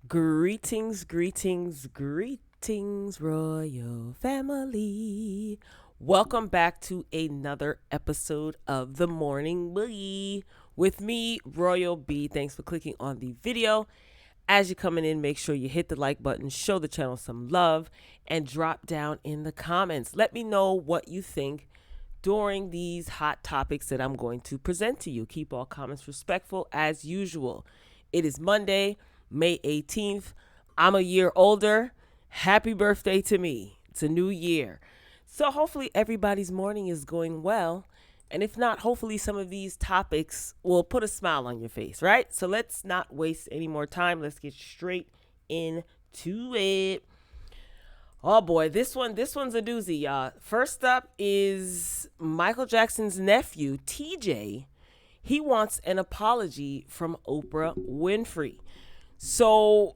Greetings, greetings, greetings, royal family. Welcome back to another episode of the Morning Boogie with me, Royal B. Thanks for clicking on the video. As you're coming in, make sure you hit the like button, show the channel some love, and drop down in the comments. Let me know what you think during these hot topics that I'm going to present to you. Keep all comments respectful as usual. It is Monday, May 18th. I'm a year older. Happy birthday to me. It's a new year. So hopefully everybody's morning is going well. And if not, hopefully some of these topics will put a smile on your face, right? So let's not waste any more time. Let's get straight into it. Oh boy, this one's a doozy, y'all. First up is Michael Jackson's nephew, TJ. He wants an apology from Oprah Winfrey. So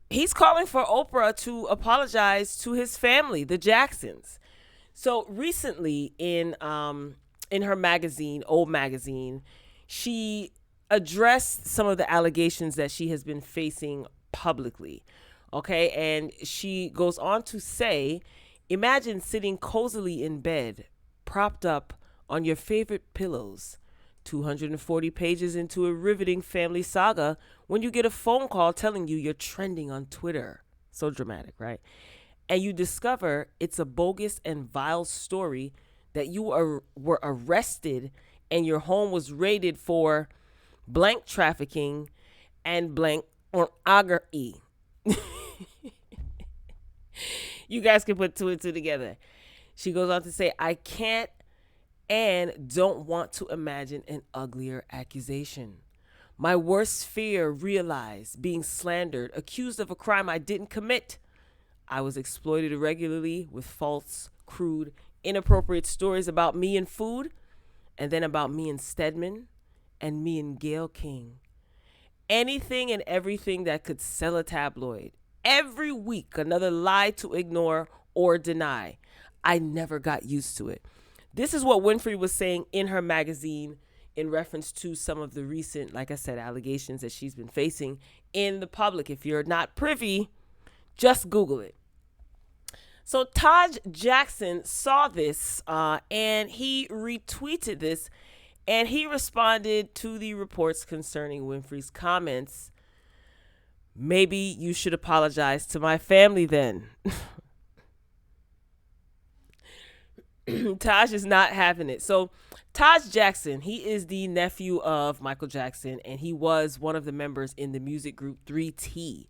he's calling for Oprah to apologize to his family, the Jacksons. So recently in her magazine, Old Magazine, she addressed some of the allegations that she has been facing publicly. Okay, and she goes on to say, imagine sitting cozily in bed, propped up on your favorite pillows, 240 pages into a riveting family saga when you get a phone call telling you you're trending on Twitter. So dramatic, right? And you discover it's a bogus and vile story that you were arrested and your home was raided for blank trafficking and blank pornography. You guys can put two and two together. She goes on to say, I can't and don't want to imagine an uglier accusation. My worst fear realized, being slandered, accused of a crime I didn't commit. I was exploited irregularly with false, crude, inappropriate stories about me and food, and then about me and Stedman, and me and Gayle King. Anything and everything that could sell a tabloid. Every week, another lie to ignore or deny. I never got used to it. This is what Winfrey was saying in her magazine in reference to some of the recent, like I said, allegations that she's been facing in the public. If you're not privy, just Google it. So Taj Jackson saw this and he retweeted this, and he responded to the reports concerning Winfrey's comments. Maybe you should apologize to my family then. Taj is not having it. So Taj Jackson, he is the nephew of Michael Jackson, and he was one of the members in the music group 3T.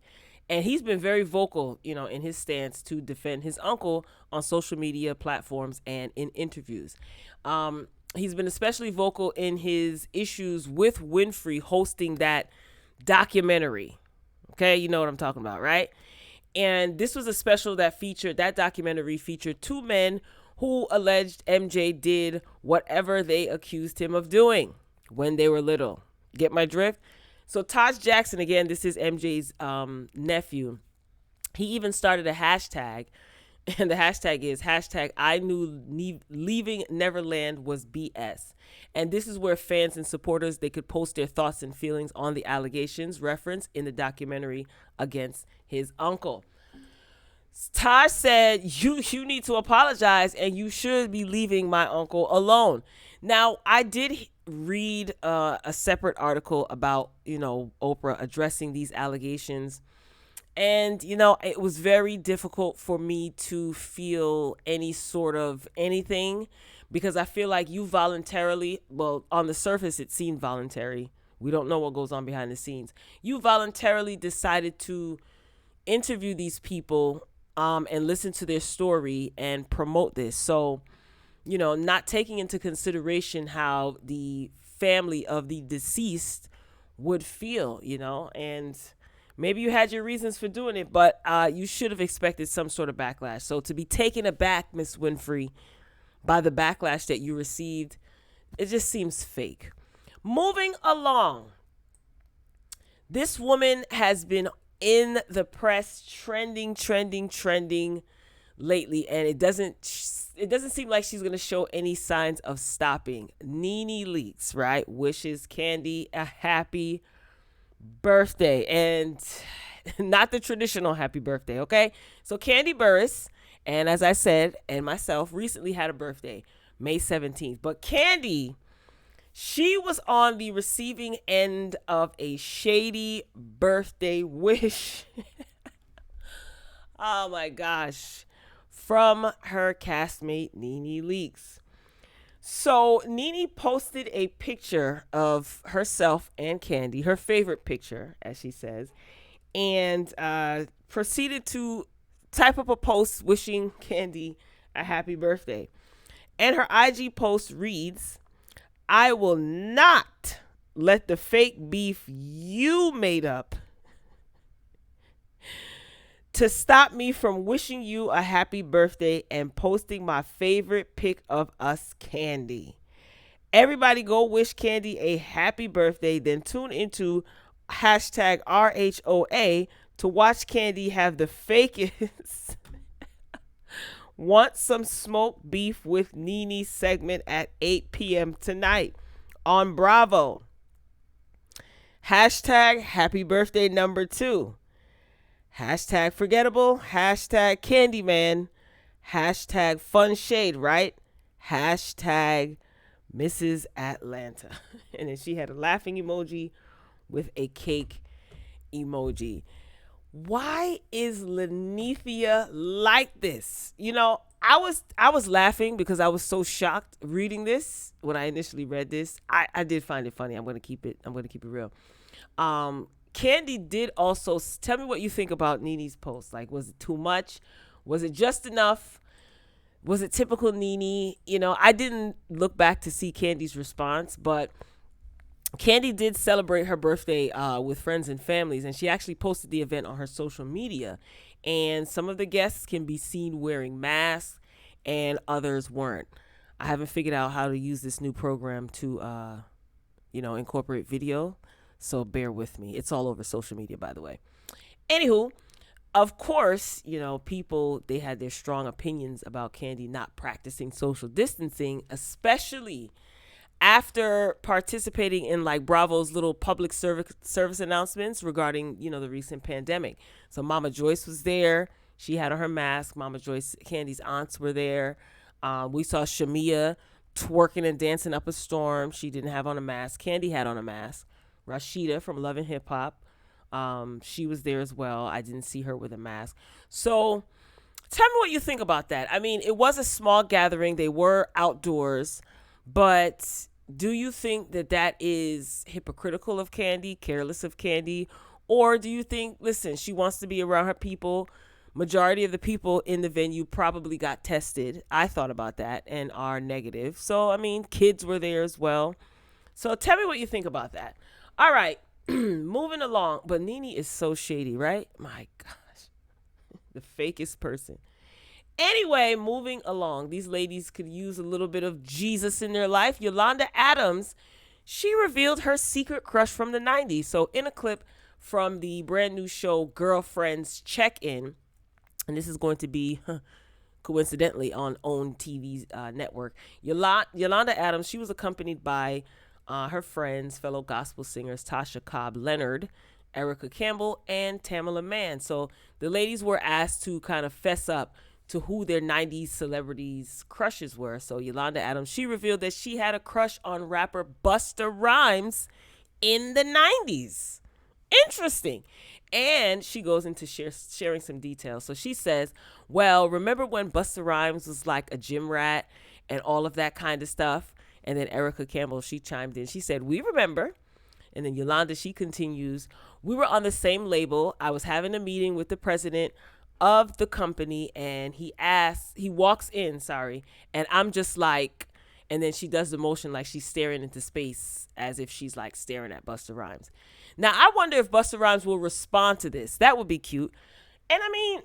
And he's been very vocal, in his stance to defend his uncle on social media platforms and in interviews. He's been especially vocal in his issues with Winfrey hosting that documentary. Okay, you know what I'm talking about, right? And this was a special that documentary featured two men who alleged MJ did whatever they accused him of doing when they were little. Get my drift? So Taj Jackson, again, this is MJ's nephew. He even started a hashtag, and the hashtag is I knew leaving Neverland was BS. And this is where fans and supporters, they could post their thoughts and feelings on the allegations referenced in the documentary against his uncle. Taj said, you need to apologize and you should be leaving my uncle alone. Now, I did read a separate article about, Oprah addressing these allegations. And, it was very difficult for me to feel any sort of anything because I feel like you voluntarily, well, on the surface, it seemed voluntary. We don't know what goes on behind the scenes. You voluntarily decided to interview these people and listen to their story and promote this. So, not taking into consideration how the family of the deceased would feel, and maybe you had your reasons for doing it, but you should have expected some sort of backlash. So to be taken aback, Miss Winfrey, by the backlash that you received, it just seems fake. Moving along, this woman has been in the press, trending lately, and it doesn't seem like she's gonna show any signs of stopping. Nene Leakes, right? Wishes Kandi a happy birthday, and not the traditional happy birthday, okay? So Kandi Burruss, and as I said, and myself recently had a birthday, May 17th. But Kandi, she was on the receiving end of a shady birthday wish. Oh my gosh. From her castmate, Nene Leakes. So Nene posted a picture of herself and Kandi, her favorite picture, as she says, and proceeded to type up a post wishing Kandi a happy birthday. And her IG post reads, "I will not let the fake beef you made up to stop me from wishing you a happy birthday and posting my favorite pic of us, Kandi. Everybody go wish Kandi a happy birthday, then tune into hashtag RHOA to watch Kandi have the fakest Want Some Smoke Beef with Nene segment at 8 p.m. tonight on Bravo. Hashtag happy birthday number 2. Hashtag forgettable. Hashtag Candyman. Hashtag fun shade, right? Hashtag Mrs. Atlanta." And then she had a laughing emoji with a cake emoji. Why is Lenithia like this? You know, I was laughing because I was so shocked reading this when I initially read this. I did find it funny. I'm gonna keep it real. Kandi did also tell me what you think about Nene's post. Like, was it too much? Was it just enough? Was it typical Nene? You know, I didn't look back to see Kandi's response, but Kandi did celebrate her birthday with friends and families, and she actually posted the event on her social media. And some of the guests can be seen wearing masks, and others weren't. I haven't figured out how to use this new program to, incorporate video. So bear with me. It's all over social media, by the way. Anywho, of course, people, they had their strong opinions about Kandi not practicing social distancing, especially after participating in like Bravo's little public service announcements regarding, the recent pandemic. So Mama Joyce was there. She had on her mask. Mama Joyce, Kandi's aunts were there. We saw Shamia twerking and dancing up a storm. She didn't have on a mask. Kandi had on a mask. Rashida from Love and Hip Hop, she was there as well. I didn't see her with a mask. So tell me what you think about that. I mean, it was a small gathering. They were outdoors, but do you think that is hypocritical of Kandi, careless of Kandi? Or do you think, listen, she wants to be around her people? Majority of the people in the venue probably got tested. I thought about that and are negative. So, I mean, kids were there as well. So tell me what you think about that. All right, moving along. But Nene is so shady, right? My gosh, the fakest person. Anyway, moving along. These ladies could use a little bit of Jesus in their life. Yolanda Adams, she revealed her secret crush from the 90s. So in a clip from the brand new show Girlfriends Check-In, and this is going to be coincidentally on OWN TV's network, Yolanda Adams, she was accompanied by her friends, fellow gospel singers Tasha Cobb Leonard, Erica Campbell, and Tamala Mann. So the ladies were asked to kind of fess up to who their 90s celebrities crushes were. So Yolanda Adams, she revealed that she had a crush on rapper Busta Rhymes in the 90s. Interesting. And she goes into sharing some details. So she says, well, remember when Busta Rhymes was like a gym rat and all of that kind of stuff? And then Erica Campbell, she chimed in. She said, we remember. And then Yolanda, she continues, we were on the same label. I was having a meeting with the president of the company, and he walks in, and I'm just like, and then she does the motion like she's staring into space as if she's like staring at Busta Rhymes. Now, I wonder if Busta Rhymes will respond to this. That would be cute. And I mean,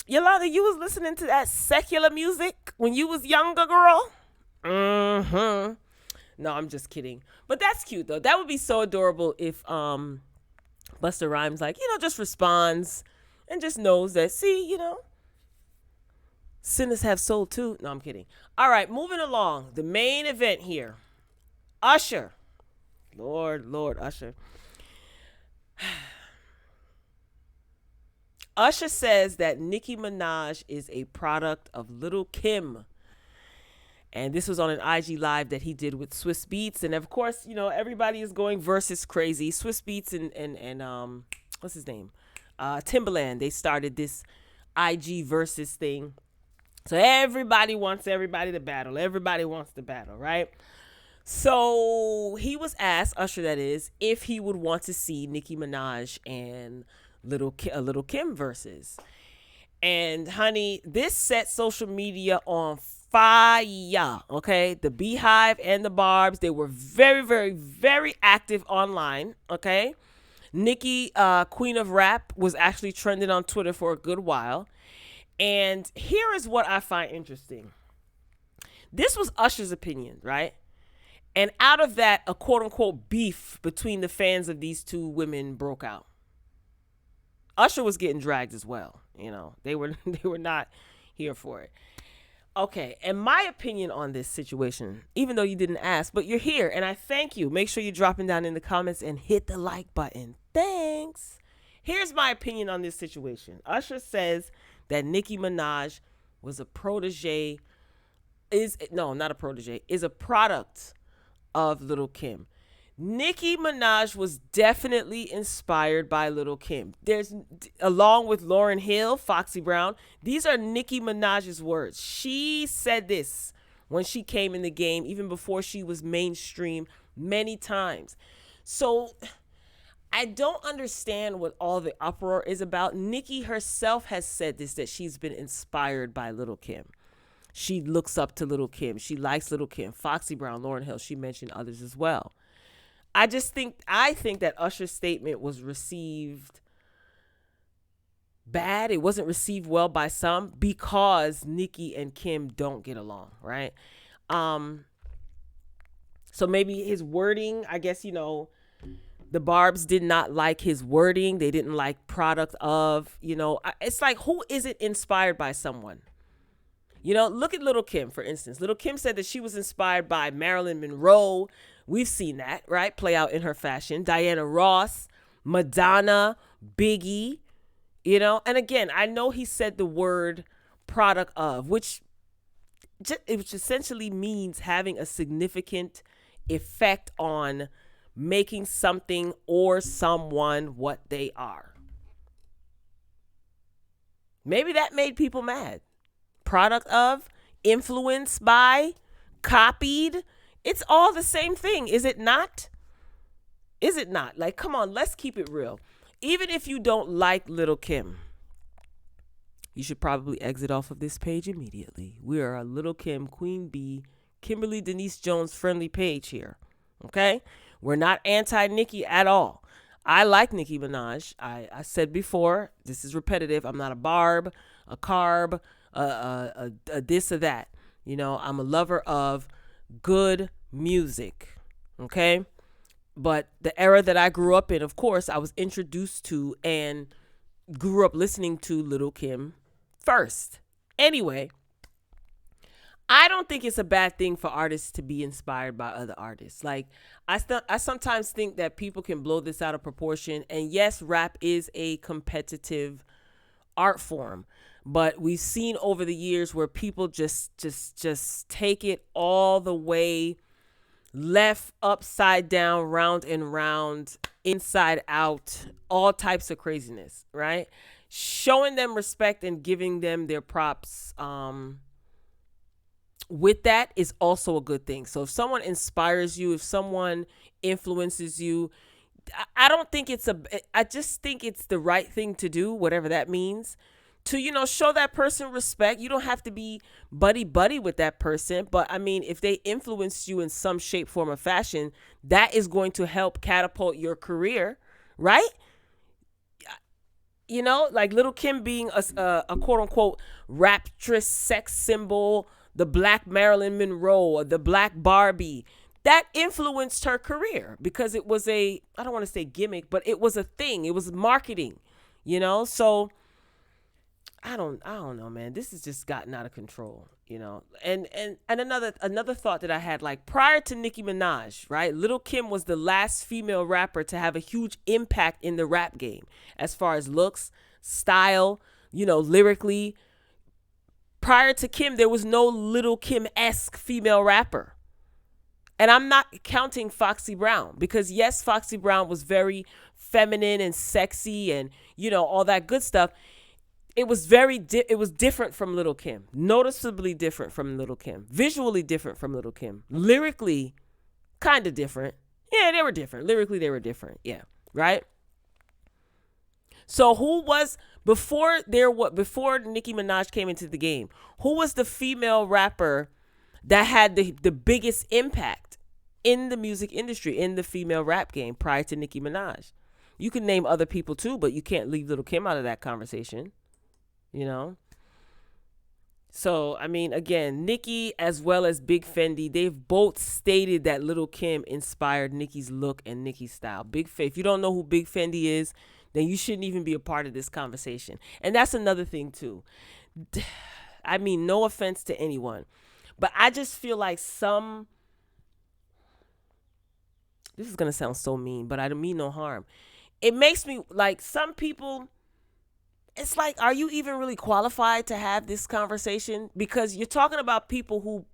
Yolanda, you was listening to that secular music when you was younger, girl? Mm-hmm. No, I'm just kidding. But that's cute, though. That would be so adorable if Busta Rhymes, just responds and just knows that, see, sinners have soul too. No, I'm kidding. All right, moving along. The main event here. Usher. Lord, Usher. Usher says that Nicki Minaj is a product of Lil' Kim. And this was on an IG live that he did with Swiss Beats. And of course, everybody is going versus crazy. Swiss Beats and what's his name? Timbaland. They started this IG versus thing. So everybody wants everybody to battle. Everybody wants to battle, right? So he was asked, Usher that is, if he would want to see Nicki Minaj and Lil' Kim versus. And honey, this set social media on fire. Okay, the Beehive and the Barbs, they were very, very, very active online. Okay, Nicki, Queen of Rap, was actually trending on Twitter for a good while. And here is what I find interesting. This was Usher's opinion, right? And out of that, a quote unquote beef between the fans of these two women broke out. Usher was getting dragged as well. They were not here for it. Okay, and my opinion on this situation, even though you didn't ask, but you're here, and I thank you. Make sure you're dropping down in the comments and hit the like button. Thanks. Here's my opinion on this situation. Usher says that Nicki Minaj was a protege, is a product of Lil' Kim. Nicki Minaj was definitely inspired by Lil' Kim. Along with Lauryn Hill, Foxy Brown, these are Nicki Minaj's words. She said this when she came in the game, even before she was mainstream, many times. So I don't understand what all the uproar is about. Nicki herself has said this, that she's been inspired by Lil' Kim. She looks up to Lil' Kim. She likes Lil' Kim. Foxy Brown, Lauryn Hill, she mentioned others as well. I think that Usher's statement was received bad. It wasn't received well by some because Nicki and Kim don't get along, right? So maybe his wording, I guess, the Barbs did not like his wording. They didn't like product of, it's like, who isn't inspired by someone? Look at Lil' Kim, for instance. Lil' Kim said that she was inspired by Marilyn Monroe. We've seen that, right? Play out in her fashion. Diana Ross, Madonna, Biggie, And again, I know he said the word product of, which essentially means having a significant effect on making something or someone what they are. Maybe that made people mad. Product of, influenced by, copied. It's all the same thing, is it not? Is it not? Like, come on, let's keep it real. Even if you don't like Lil' Kim, you should probably exit off of this page immediately. We are a Lil' Kim, Queen Bee, Kimberly Denise Jones friendly page here. Okay? We're not anti-Nicki at all. I like Nicki Minaj. I said before, this is repetitive. I'm not a barb, a carb, a this or that. I'm a lover of good music, okay? But the era that I grew up in, of course, I was introduced to and grew up listening to Lil' Kim first. Anyway, I don't think it's a bad thing for artists to be inspired by other artists. Like, I sometimes think that people can blow this out of proportion. And yes, rap is a competitive art form. But we've seen over the years where people just take it all the way left, upside down, round and round, inside out, all types of craziness, right? Showing them respect and giving them their props with that is also a good thing. So if someone inspires you, if someone influences you, I just think it's the right thing to do, whatever that means. To, show that person respect. You don't have to be buddy with that person. But I mean, if they influence you in some shape, form, or fashion, that is going to help catapult your career, right? Like Lil' Kim being a quote unquote raptress sex symbol, the black Marilyn Monroe or the black Barbie, that influenced her career because it was I don't want to say gimmick, but it was a thing. It was marketing, So I don't know, man. This has just gotten out of control, And another thought that I had, like prior to Nicki Minaj, right? Lil' Kim was the last female rapper to have a huge impact in the rap game as far as looks, style, lyrically. Prior to Kim, there was no Little Kim-esque female rapper. And I'm not counting Foxy Brown, because yes, Foxy Brown was very feminine and sexy and, all that good stuff. It was it was different from Little Kim, noticeably different from Little Kim, visually different from Little Kim, lyrically kind of different. Yeah, they were different. Lyrically, they were different. Yeah, right? So who was before Nicki Minaj came into the game? Who was the female rapper that had the biggest impact in the music industry, in the female rap game prior to Nicki Minaj? You can name other people too, but you can't leave Little Kim out of that conversation. So, I mean, again, Nicki as well as Big Fendi, they've both stated that Little Kim inspired Nicki's look and Nicki's style. If you don't know who Big Fendi is, then you shouldn't even be a part of this conversation. And that's another thing too. I mean, no offense to anyone, but I just feel like this is going to sound so mean, but I don't mean no harm. It makes me like some people, it's like, are you even really qualified to have this conversation? Because you're talking about people who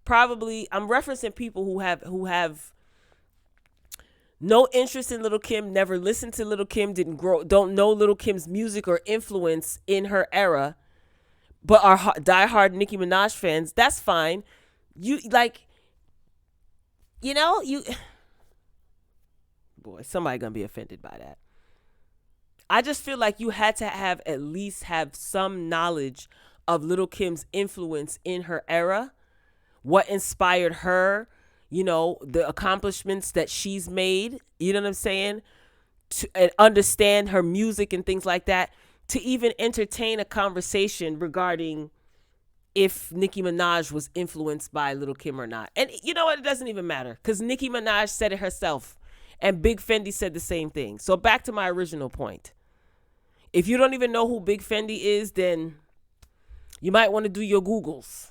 probably, I'm referencing people who have no interest in Little Kim, never listened to Little Kim, don't know Little Kim's music or influence in her era, but are diehard Nicki Minaj fans. That's fine. Boy, somebody gonna be offended by that. I just feel like you had to at least have some knowledge of Little Kim's influence in her era, what inspired her, the accomplishments that she's made, you know what I'm saying? And understand her music and things like that, to even entertain a conversation regarding if Nicki Minaj was influenced by Little Kim or not. And you know what? It doesn't even matter, because Nicki Minaj said it herself. And Big Fendi said the same thing. So back to my original point. If you don't even know who Big Fendi is, then you might want to do your Googles.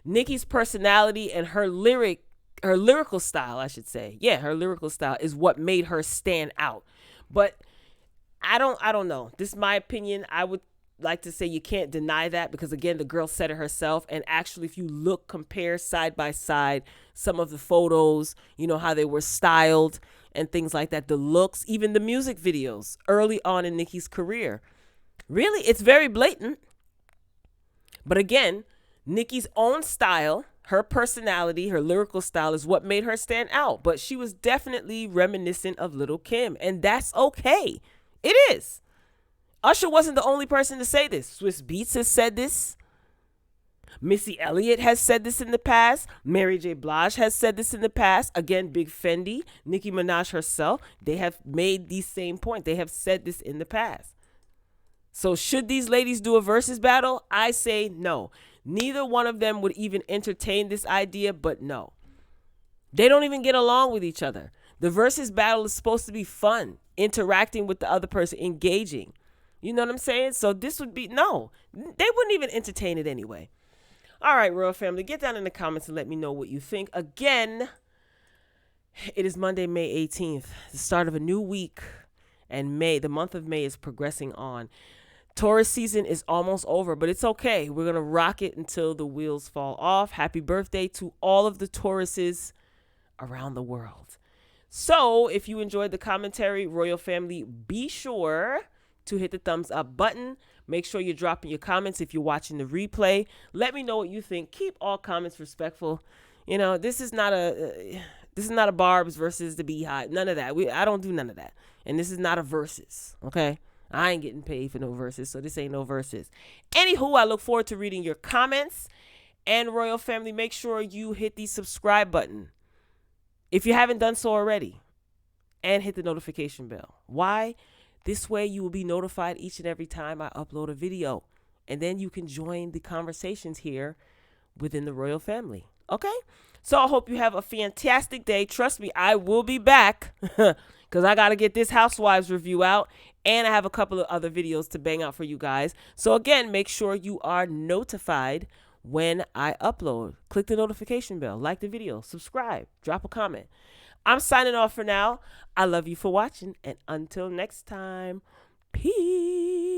Nicki's personality and her lyrical style, I should say. Yeah, her lyrical style is what made her stand out. But I don't know. This is my opinion. I would like to say you can't deny that, because again, the girl said it herself. And actually, if you compare side by side some of the photos, how they were styled and things like that, the looks, even the music videos early on in Nicki's career, really, it's very blatant. But again, Nicki's own style, her personality, her lyrical style is what made her stand out. But she was definitely reminiscent of Little Kim, and that's okay. It is. Usher wasn't the only person to say this. Swiss Beats has said this. Missy Elliott has said this in the past. Mary J. Blige has said this in the past. Again, Big Fendi, Nicki Minaj herself, they have made these same points. They have said this in the past. So should these ladies do a versus battle? I say no. Neither one of them would even entertain this idea, but no. They don't even get along with each other. The versus battle is supposed to be fun, interacting with the other person, engaging. You know what I'm saying? So this would be, no, they wouldn't even entertain it anyway. All right, Royal Family, get down in the comments and let me know what you think. Again, it is Monday, May 18th, the start of a new week, and the month of May is progressing on. Taurus season is almost over, but it's okay. We're going to rock it until the wheels fall off. Happy birthday to all of the Tauruses around the world. So if you enjoyed the commentary, Royal Family, be sure to hit the thumbs up button. Make sure you're dropping your comments if you're watching the replay. Let me know what you think. Keep all comments respectful. This is not a Barb's versus the Beehive. None of that. I don't do none of that. And this is not a versus. Okay? I ain't getting paid for no verses, so this ain't no verses. Anywho, I look forward to reading your comments. And Royal Family, make sure you hit the subscribe button if you haven't done so already. And hit the notification bell. Why? This way you will be notified each and every time I upload a video. And then you can join the conversations here within the Royal Family. Okay? So I hope you have a fantastic day. Trust me, I will be back because I got to get this Housewives review out. And I have a couple of other videos to bang out for you guys. So again, make sure you are notified when I upload. Click the notification bell, like the video, subscribe, drop a comment. I'm signing off for now. I love you for watching, and until next time, Peace.